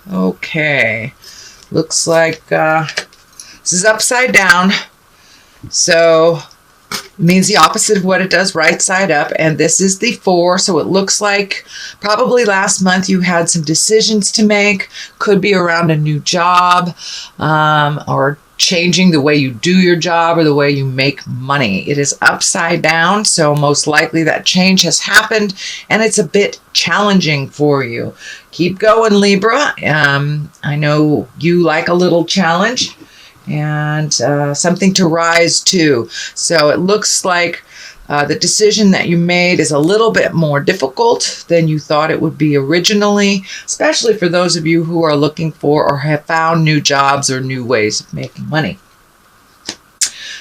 Okay. Looks like this is upside down. So it means the opposite of what it does right side up. And this is the 4. So it looks like probably last month you had some decisions to make. Could be around a new job or changing the way you do your job or the way you make money. It is upside down, so most likely that change has happened and it's a bit challenging for you. Keep going, Libra. I know you like a little challenge and something to rise to. So it looks like the decision that you made is a little bit more difficult than you thought it would be originally, especially for those of you who are looking for or have found new jobs or new ways of making money.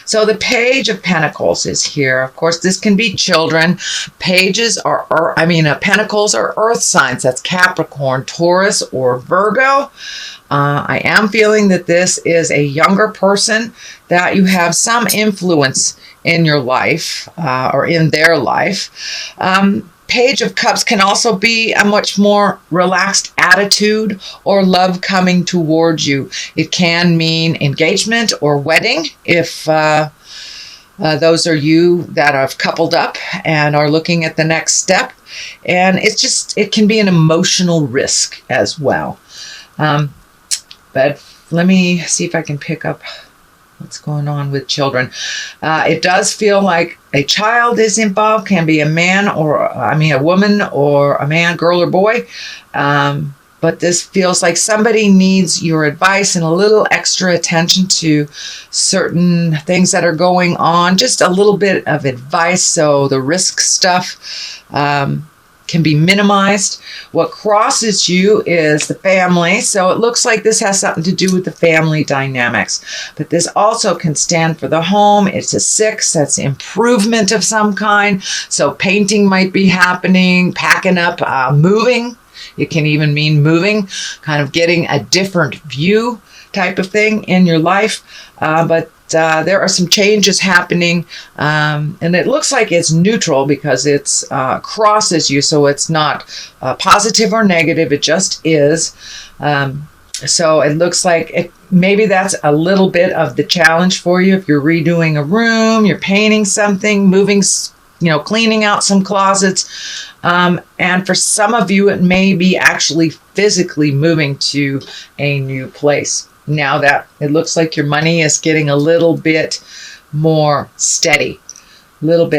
So the Page of Pentacles is here. Of course, this can be children. Pentacles are earth signs. That's Capricorn, Taurus, or Virgo. I am feeling that this is a younger person that you have some influence in your life or in their life. Page of Cups can also be a much more relaxed attitude or love coming towards you. It can mean engagement or wedding if those are you that have coupled up and are looking at the next step. And it can be an emotional risk as well. But let me see if I can pick up what's going on with children. It does feel like a child is involved, can be a woman or a man, girl or boy. But this feels like somebody needs your advice and a little extra attention to certain things that are going on. Just a little bit of advice so the risk stuff can be minimized. What crosses you is the family. So it looks like this has something to do with the family dynamics. But this also can stand for the home. It's a 6. That's improvement of some kind. So painting might be happening, packing up, moving. It can even mean moving, kind of getting a different view type of thing in your life. But there are some changes happening, and it looks like it's neutral because it's crosses you, so it's not positive or negative. It just is. So it looks like maybe that's a little bit of the challenge for you. If you're redoing a room, you're painting something, moving, cleaning out some closets. And for some of you, it may be actually physically moving to a new place. Now that it looks like your money is getting a little bit more steady. What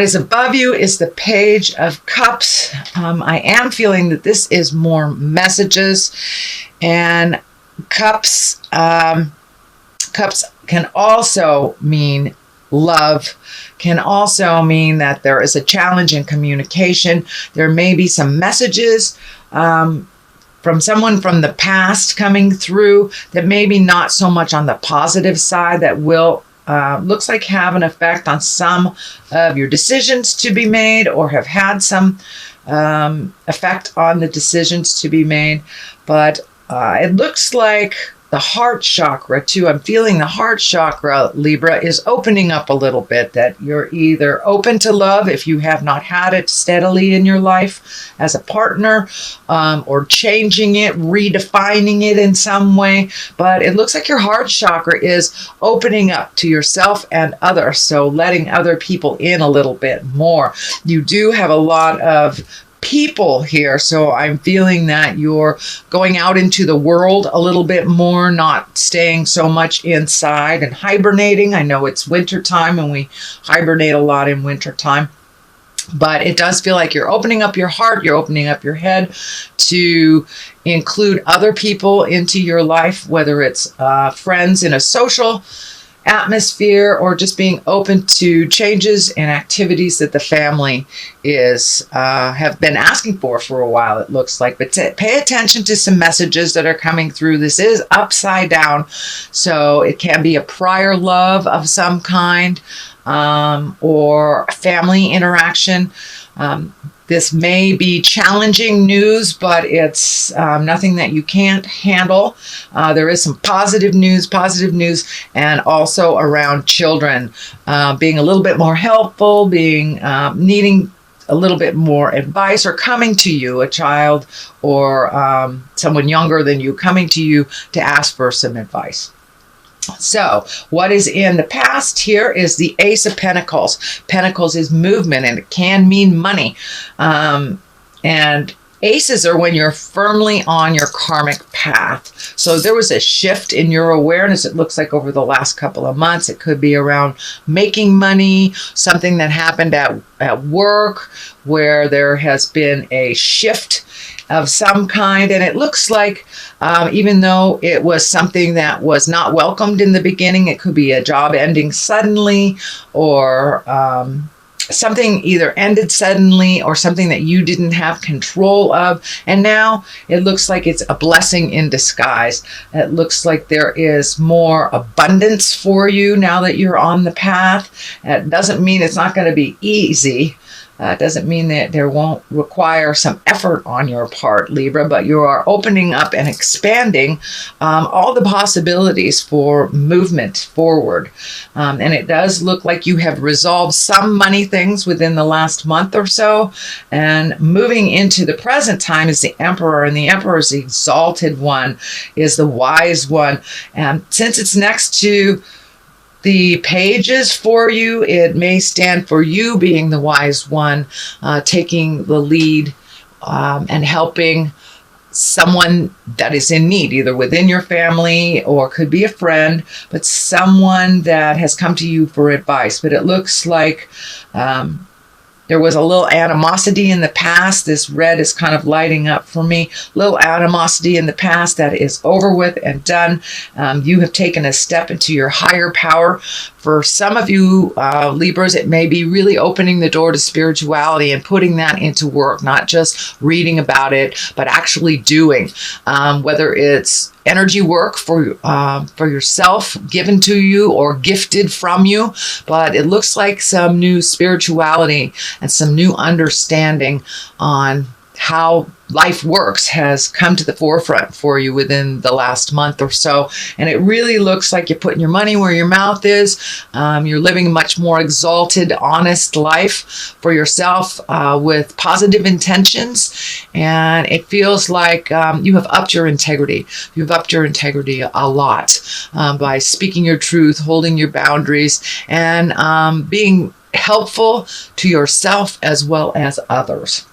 is above you is the Page of Cups. I am feeling that this is more messages, and cups can also mean love, can also mean that there is a challenge in communication. There may be some messages from someone from the past coming through that maybe not so much on the positive side that will looks like have an effect on some of your decisions to be made or have had some effect on the decisions to be made. But it looks like the heart chakra too. I'm feeling the heart chakra, Libra, is opening up a little bit, that you're either open to love if you have not had it steadily in your life as a partner, or changing it, redefining it in some way. But it looks like your heart chakra is opening up to yourself and others. So letting other people in a little bit more. You do have a lot of people here, so I'm feeling that you're going out into the world a little bit more, not staying so much inside and hibernating. I know it's winter time and we hibernate a lot in winter time, but it does feel like you're opening up your heart, you're opening up your head to include other people into your life, whether it's friends in a social atmosphere or just being open to changes and activities that the family is have been asking for a while, it looks like. But pay attention to some messages that are coming through. This is upside down, so it can be a prior love of some kind, or family interaction. This may be challenging news, but it's nothing that you can't handle. There is some positive news, and also around children being a little bit more helpful, being needing a little bit more advice, or coming to you, a child or someone younger than you coming to you to ask for some advice. So what is in the past here is the Ace of Pentacles. Pentacles is movement, and it can mean money. And aces are when you're firmly on your karmic path. So there was a shift in your awareness, it looks like, over the last couple of months. It could be around making money, something that happened at work where there has been a shift of some kind. And it looks like even though it was something that was not welcomed in the beginning, it could be a job ending suddenly, or something either ended suddenly or something that you didn't have control of. And now it looks like it's a blessing in disguise. It looks like there is more abundance for you now that you're on the path. It doesn't mean it's not going to be easy. It doesn't mean that there won't require some effort on your part, Libra, but you are opening up and expanding all the possibilities for movement forward. And it does look like you have resolved some money things within the last month or so. And moving into the present time is the Emperor, and the Emperor is the exalted one, is the wise one. And since it's next to the pages for you, it may stand for you being the wise one, taking the lead and helping someone that is in need, either within your family or could be a friend, but someone that has come to you for advice. But it looks like there was a little animosity in the past. This red is kind of lighting up for me. Little animosity in the past that is over with and done. You have taken a step into your higher power. For some of you Libras, it may be really opening the door to spirituality and putting that into work, not just reading about it, but actually doing. Whether it's energy work for yourself, given to you or gifted from you, but it looks like some new spirituality and some new understanding on how life works has come to the forefront for you within the last month or so. And it really looks like you're putting your money where your mouth is. You're living a much more exalted, honest life for yourself with positive intentions. And it feels like you have upped your integrity. You've upped your integrity a lot by speaking your truth, holding your boundaries, and being helpful to yourself as well as others.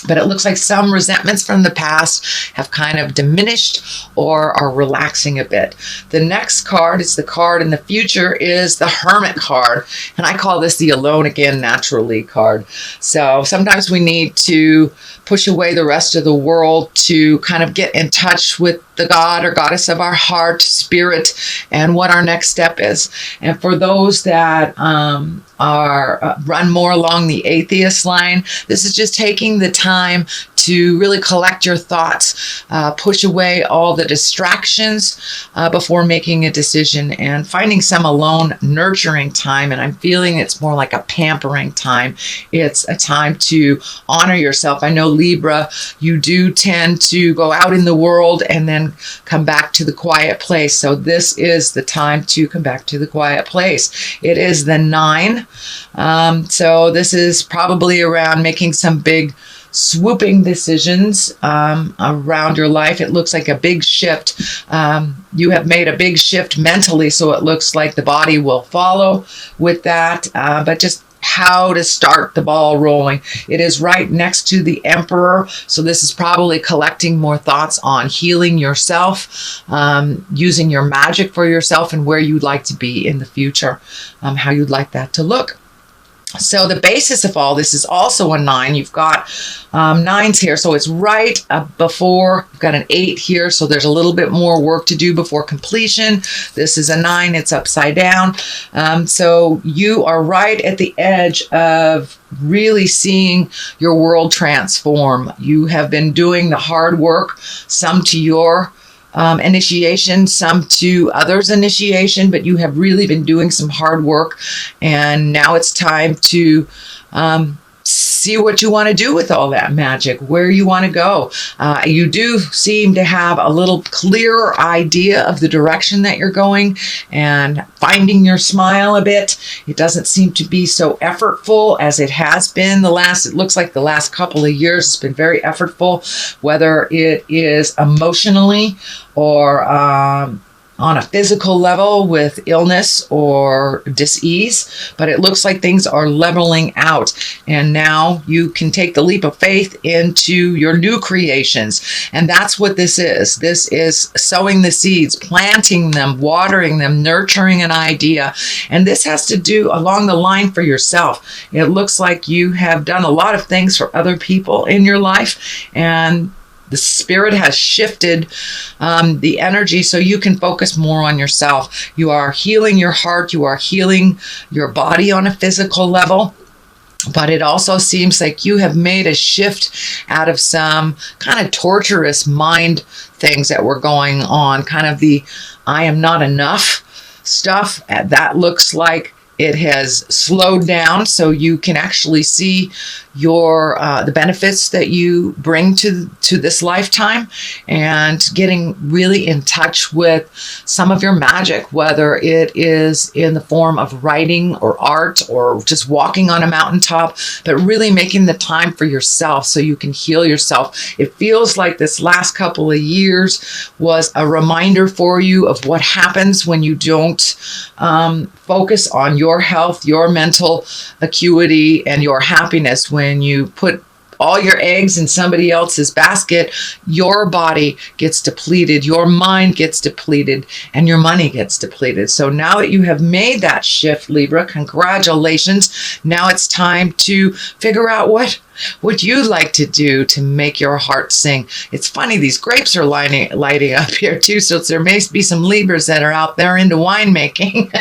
But it looks like some resentments from the past have kind of diminished or are relaxing a bit. The next card is the card in the future, is the Hermit card. And I call this the Alone Again Naturally card. So sometimes we need to push away the rest of the world to kind of get in touch with the God or goddess of our heart, spirit, and what our next step is. And for those that run more along the atheist line, this is just taking the time to really collect your thoughts, push away all the distractions before making a decision, and finding some alone nurturing time. And I'm feeling it's more like a pampering time. It's a time to honor yourself. I know, Libra, you do tend to go out in the world and then come back to the quiet place. So this is the time to come back to the quiet place. It is the 9. So this is probably around making some big swooping decisions around your life. It looks like a big shift. You have made a big shift mentally, so it looks like the body will follow with that. But just how to start the ball rolling. It is right next to the Emperor, so this is probably collecting more thoughts on healing yourself, using your magic for yourself, and where you'd like to be in the future, how you'd like that to look. So the basis of all this is also a 9. You've got 9s here, so it's right before. You've got an 8 here, so there's a little bit more work to do before completion. This is a 9. It's upside down. So you are right at the edge of really seeing your world transform. You have been doing the hard work, some to your initiation, some to others' initiation, but you have really been doing some hard work, and now it's time to see what you want to do with all that magic, where you want to go. You do seem to have a little clearer idea of the direction that you're going and finding your smile a bit. It doesn't seem to be so effortful as it has been it looks like the last couple of years. It's been very effortful, whether it is emotionally or on a physical level with illness or dis-ease, but it looks like things are leveling out. And now you can take the leap of faith into your new creations. And that's what this is. This is sowing the seeds, planting them, watering them, nurturing an idea. And this has to do along the line for yourself. It looks like you have done a lot of things for other people in your life, and the spirit has shifted the energy so you can focus more on yourself. You are healing your heart. You are healing your body on a physical level. But it also seems like you have made a shift out of some kind of torturous mind things that were going on, kind of the I am not enough stuff. That looks like it has slowed down, so you can actually see your the benefits that you bring to this lifetime, and getting really in touch with some of your magic, whether it is in the form of writing or art or just walking on a mountaintop, but really making the time for yourself so you can heal yourself. It feels like this last couple of years was a reminder for you of what happens when you don't focus on your health, your mental acuity, and your happiness. When you put all your eggs in somebody else's basket, your body gets depleted, your mind gets depleted, and your money gets depleted. So now that you have made that shift, Libra, congratulations. Now it's time to figure out what you'd like to do to make your heart sing. It's funny, these grapes are lighting up here too, so there may be some Libras that are out there into winemaking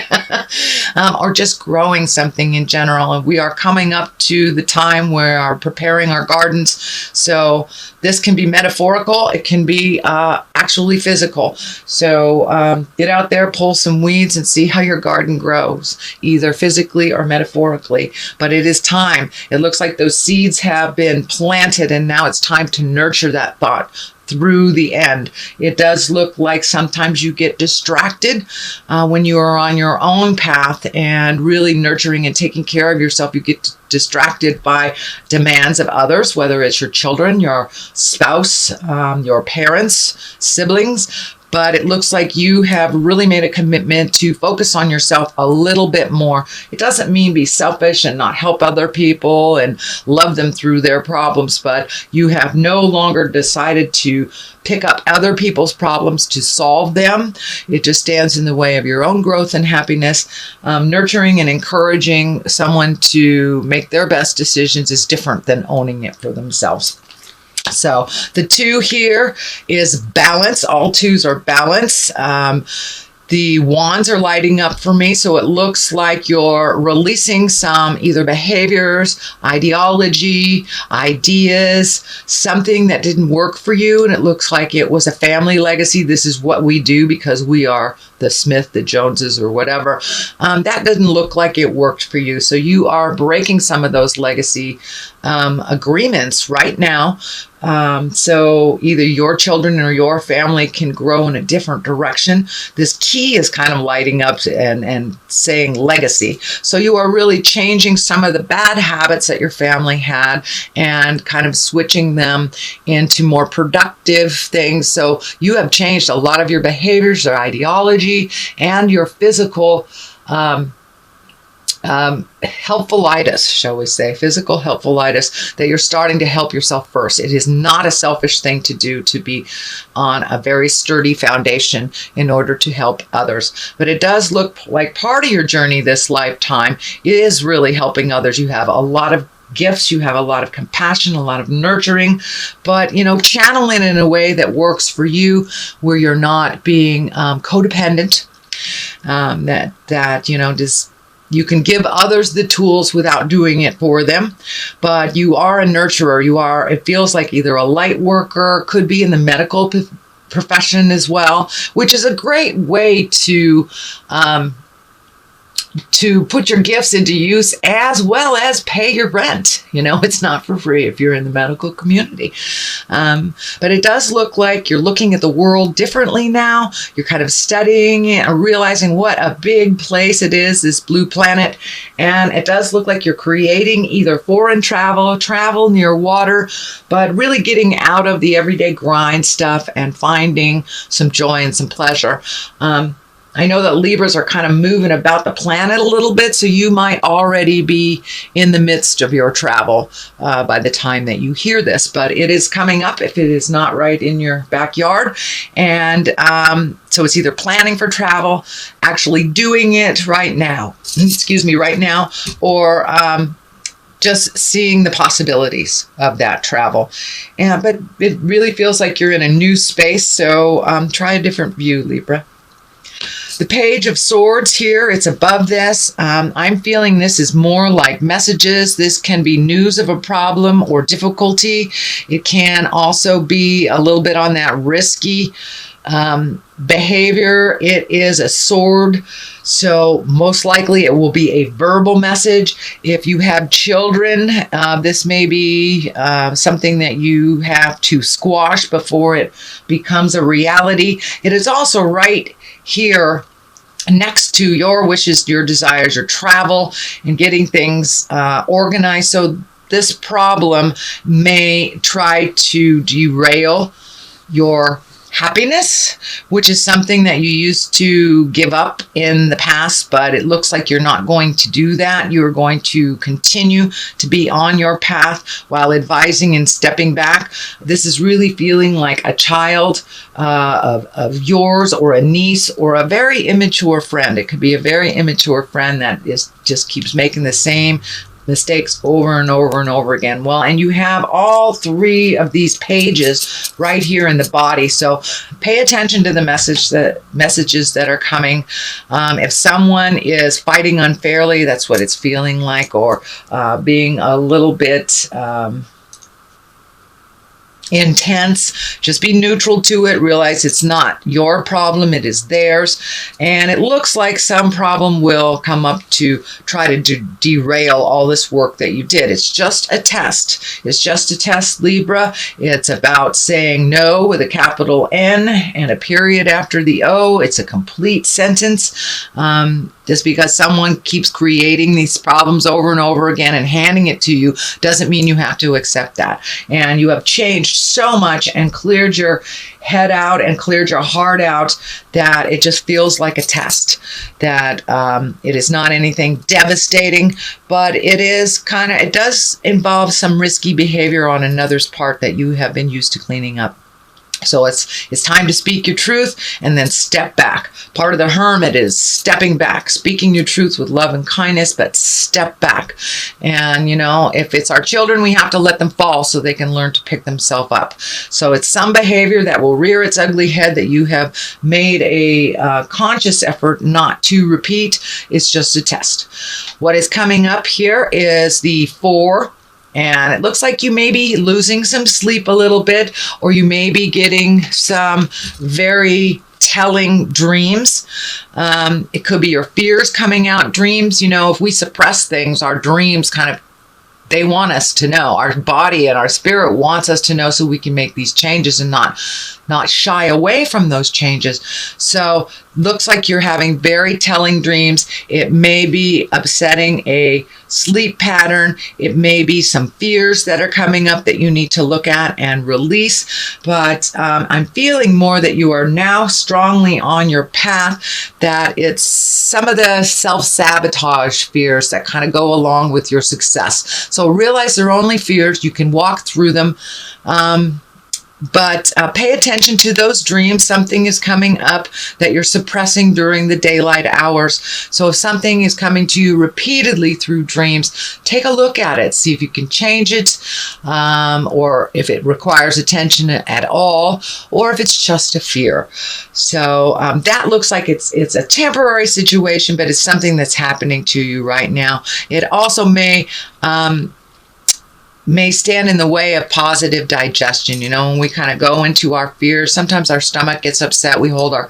or just growing something in general. And we are coming up to the time where we are preparing our gardens. So this can be metaphorical. It can be actually physical. So get out there, pull some weeds, and see how your garden grows, either physically or metaphorically. But it is time. It looks like those seeds have been planted, and now it's time to nurture that thought through the end. It does look like sometimes you get distracted when you are on your own path and really nurturing and taking care of yourself. You get distracted by demands of others, whether it's your children, your spouse, your parents, siblings. But it looks like you have really made a commitment to focus on yourself a little bit more. It doesn't mean be selfish and not help other people and love them through their problems, but you have no longer decided to pick up other people's problems to solve them. It just stands in the way of your own growth and happiness. Nurturing and encouraging someone to make their best decisions is different than owning it for themselves. So the 2 here is balance. All 2s are balance. The wands are lighting up for me, so it looks like you're releasing some either behaviors, ideology, ideas, something that didn't work for you, and it looks like it was a family legacy. This is what we do because we are the Smith, the Joneses, or whatever. That doesn't look like it worked for you, so you are breaking some of those legacy agreements right now. So either your children or your family can grow in a different direction. This key is kind of lighting up and saying legacy. So you are really changing some of the bad habits that your family had and kind of switching them into more productive things. So you have changed a lot of your behaviors, your ideology, and your physical helpfulitis, shall we say, physical helpfulitis, that you're starting to help yourself first. It is not a selfish thing to do, to be on a very sturdy foundation in order to help others. But it does look like part of your journey this lifetime is really helping others. You have a lot of gifts, you have a lot of compassion, a lot of nurturing, but channel it in a way that works for you, where you're not being codependent, just you can give others the tools without doing it for them, but you are a nurturer. It feels like either a light worker, could be in the medical profession as well, which is a great way to to put your gifts into use as well as pay your rent. You know, it's not for free if you're in the medical community. But it does look like you're looking at the world differently now. You're kind of studying and realizing what a big place it is, this blue planet. And it does look like you're creating either foreign travel near water, but really getting out of the everyday grind stuff and finding some joy and some pleasure. I know that Libras are kind of moving about the planet a little bit, so you might already be in the midst of your travel by the time that you hear this, but it is coming up if it is not right in your backyard. And so it's either planning for travel, actually doing it right now, or just seeing the possibilities of that travel. But it really feels like you're in a new space, so try a different view, Libra. The Page of Swords here, it's above this. I'm feeling this is more like messages. This can be news of a problem or difficulty. It can also be a little bit on that risky behavior. It is a sword, so most likely it will be a verbal message. If you have children, this may be something that you have to squash before it becomes a reality. It is also right here next to your wishes, your desires, your travel, and getting things organized. So this problem may try to derail your happiness, which is something that you used to give up in the past, but it looks like you're not going to do that. You're going to continue to be on your path while advising and stepping back. This is really feeling like a child of yours, or a niece, or a very immature friend. It could be a very immature friend that just keeps making the same mistakes over and over and over again. Well, and you have all three of these pages right here in the body. So pay attention to the messages that are coming. If someone is fighting unfairly, that's what it's feeling like, or being a little bit intense, just be neutral to it. Realize it's not your problem, it is theirs. And it looks like some problem will come up to try to derail all this work that you did. It's just a test. It's just a test, Libra. It's about saying no with a capital N and a period after the O. It's a complete sentence. Just because someone keeps creating these problems over and over again and handing it to you doesn't mean you have to accept that. And you have changed so much and cleared your head out and cleared your heart out that it just feels like a test. That it is not anything devastating, but it does involve some risky behavior on another's part that you have been used to cleaning up. So it's time to speak your truth and then step back. Part of the hermit is stepping back, speaking your truth with love and kindness, but step back. And, if it's our children, we have to let them fall so they can learn to pick themselves up. So it's some behavior that will rear its ugly head that you have made a conscious effort not to repeat. It's just a test. What is coming up here is the 4. And it looks like you may be losing some sleep a little bit, or you may be getting some very telling dreams. It could be your fears coming out. Dreams, if we suppress things, our dreams they want us to know. Our body and our spirit wants us to know so we can make these changes and not shy away from those changes. So looks like you're having very telling dreams. It may be upsetting a sleep pattern. It may be some fears that are coming up that you need to look at and release. But I'm feeling more that you are now strongly on your path, that it's some of the self-sabotage fears that kind of go along with your success. So realize they're only fears. You can walk through them. But pay attention to those dreams. Something is coming up that you're suppressing during the daylight hours. So if something is coming to you repeatedly through dreams, take a look at it. See if you can change it, or if it requires attention at all, or if it's just a fear. So that looks like it's a temporary situation, but it's something that's happening to you right now. It also may stand in the way of positive digestion. When we kind of go into our fears, sometimes our stomach gets upset. We hold our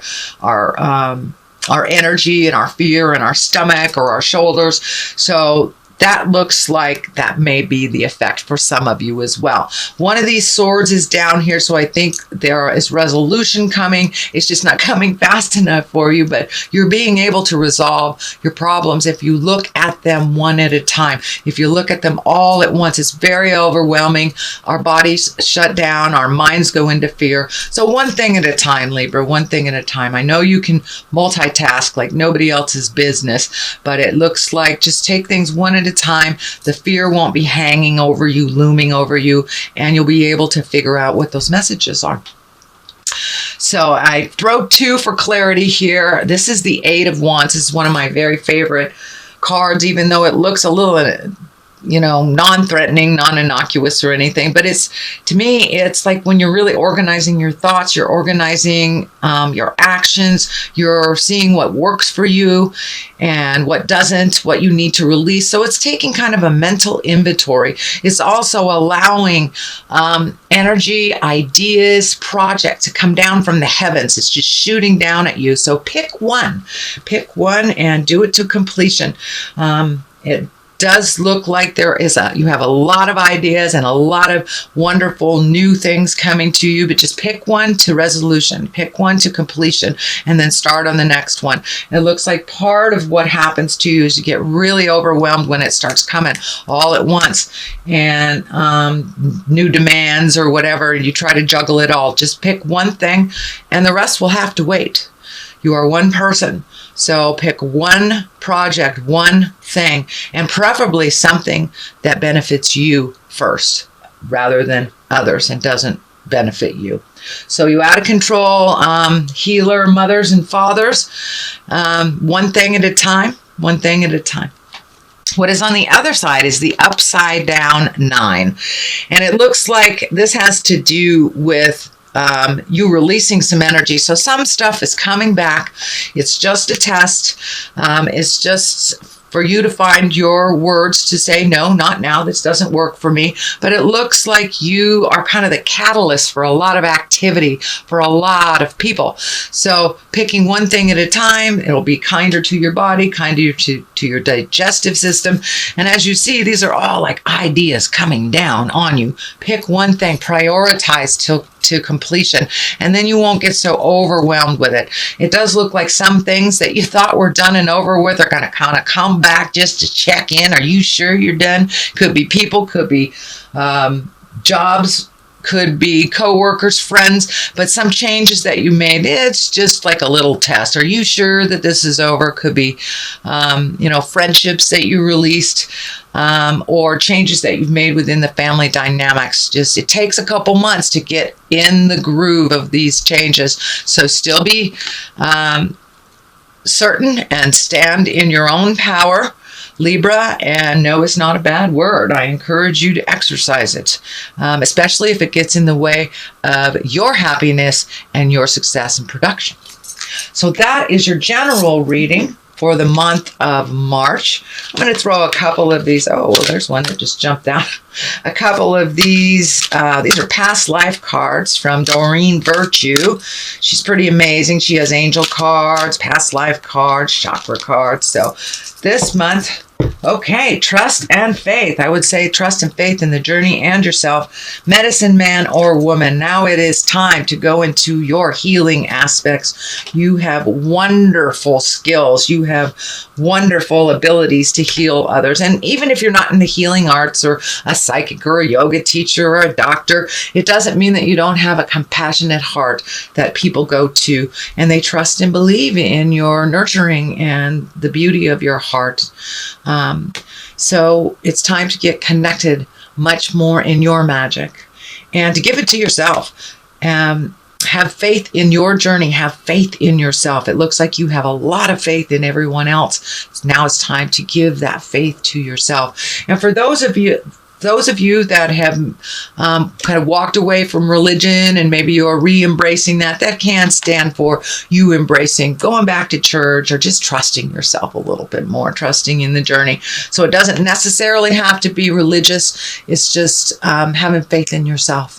our energy and our fear in our stomach or our shoulders. So that looks like that may be the effect for some of you as well. One of these swords is down here, so I think there is resolution coming. It's just not coming fast enough for you, but you're being able to resolve your problems if you look at them one at a time. If you look at them all at once, it's very overwhelming. Our bodies shut down, our minds go into fear. So one thing at a time, Libra, one thing at a time. I know you can multitask like nobody else's business, but it looks like just take things one at a time. The fear won't be hanging over you, looming over you, and you'll be able to figure out what those messages are. So I throw 2 for clarity here. This is the 8 of Wands. This is one of my very favorite cards, even though it looks a little non-threatening, non-innocuous or anything. But to me, it's like when you're really organizing your thoughts, you're organizing your actions, you're seeing what works for you and what doesn't, what you need to release. So it's taking kind of a mental inventory. It's also allowing energy, ideas, project to come down from the heavens. It's just shooting down at you. So pick one and do it to completion. It does look like you have a lot of ideas and a lot of wonderful new things coming to you, but just pick one to resolution, pick one to completion, and then start on the next one. It looks like part of what happens to you is you get really overwhelmed when it starts coming all at once, and new demands or whatever, and you try to juggle it all. Just pick one thing, and the rest will have to wait. You are one person. So pick one project, one thing, and preferably something that benefits you first rather than others and doesn't benefit you. So you out of control healer mothers and fathers, one thing at a time, one thing at a time. What is on the other side is the upside down 9. And it looks like this has to do with you releasing some energy. So some stuff is coming back. It's just a test. It's just for you to find your words to say, no, not now. This doesn't work for me. But it looks like you are kind of the catalyst for a lot of activity for a lot of people. So picking one thing at a time, it'll be kinder to your body, kinder to your digestive system. And as you see, these are all like ideas coming down on you. Pick one thing, prioritize to completion, and then you won't get so overwhelmed with it. It does look like some things that you thought were done and over with are going to kind of come back just to check in. Are you sure you're done? Could be people, could be jobs, could be co-workers, friends, but some changes that you made, it's just like a little test. Are you sure that this is over? Could be, friendships that you released, or changes that you've made within the family dynamics. It takes a couple months to get in the groove of these changes. So still be certain and stand in your own power, Libra, and no is not a bad word. I encourage you to exercise it, especially if it gets in the way of your happiness and your success and production. So that is your general reading for the month of March. I'm going to throw a couple of these. Oh, well, there's one that just jumped out. A couple of these. These are past life cards from Doreen Virtue. She's pretty amazing. She has angel cards, past life cards, chakra cards. So this month, okay, trust and faith. I would say trust and faith in the journey and yourself. Medicine man or woman. Now it is time to go into your healing aspects. You have wonderful skills. You have wonderful abilities to heal others. And even if you're not in the healing arts or a psychic or a yoga teacher or a doctor, it doesn't mean that you don't have a compassionate heart that people go to and they trust and believe in your nurturing and the beauty of your heart. So it's time to get connected much more in your magic and to give it to yourself. Have faith in your journey. Have faith in yourself. It looks like you have a lot of faith in everyone else. Now it's time to give that faith to yourself. And for those of you that have kind of walked away from religion and maybe you're re-embracing that can stand for you embracing, going back to church or just trusting yourself a little bit more, trusting in the journey. So it doesn't necessarily have to be religious. It's just having faith in yourself.